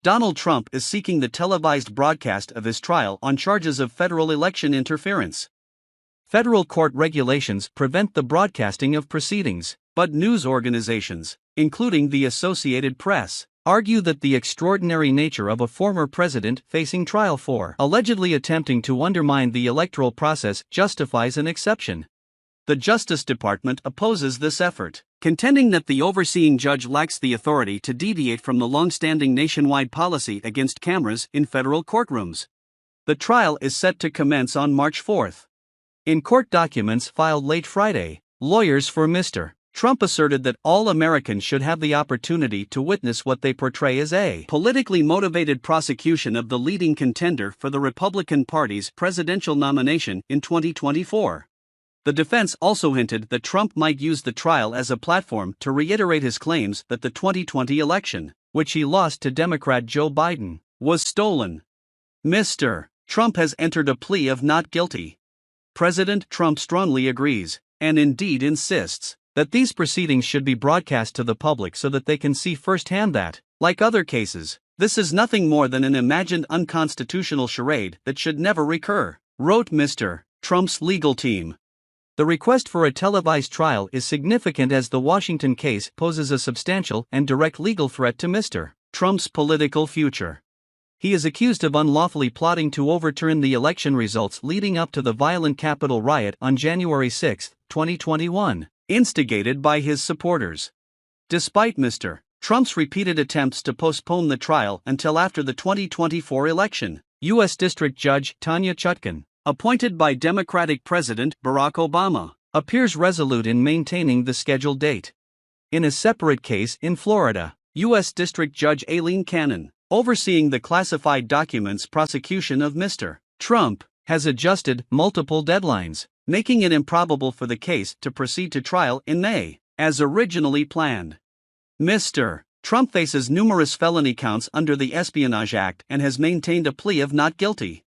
Donald Trump is seeking the televised broadcast of his trial on charges of federal election interference. Federal court regulations prevent the broadcasting of proceedings, but news organizations, including the Associated Press, argue that the extraordinary nature of a former president facing trial for allegedly attempting to undermine the electoral process justifies an exception. The Justice Department opposes this effort, contending that the overseeing judge lacks the authority to deviate from the long-standing nationwide policy against cameras in federal courtrooms. The trial is set to commence on March 4. In court documents filed late Friday, lawyers for Mr. Trump asserted that all Americans should have the opportunity to witness what they portray as a politically motivated prosecution of the leading contender for the Republican Party's presidential nomination in 2024. The defense also hinted that Trump might use the trial as a platform to reiterate his claims that the 2020 election, which he lost to Democrat Joe Biden, was stolen. Mr. Trump has entered a plea of not guilty. President Trump strongly agrees, and indeed insists, that these proceedings should be broadcast to the public so that they can see firsthand that, like other cases, this is nothing more than an imagined unconstitutional charade that should never recur, wrote Mr. Trump's legal team. The request for a televised trial is significant as the Washington case poses a substantial and direct legal threat to Mr. Trump's political future. He is accused of unlawfully plotting to overturn the election results leading up to the violent Capitol riot on January 6, 2021, instigated by his supporters. Despite Mr. Trump's repeated attempts to postpone the trial until after the 2024 election, U.S. District Judge Tanya Chutkan, appointed by Democratic President Barack Obama, appears resolute in maintaining the scheduled date. In a separate case in Florida, U.S. District Judge Aileen Cannon, overseeing the classified documents prosecution of Mr. Trump, has adjusted multiple deadlines, making it improbable for the case to proceed to trial in May, as originally planned. Mr. Trump faces numerous felony counts under the Espionage Act and has maintained a plea of not guilty.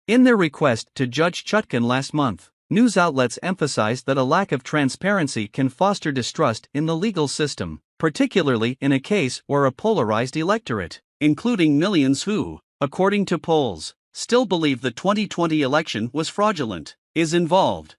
In their request to Judge Chutkan last month, news outlets emphasized that a lack of transparency can foster distrust in the legal system, particularly in a case where a polarized electorate, including millions who, according to polls, still believe the 2020 election was fraudulent, is involved.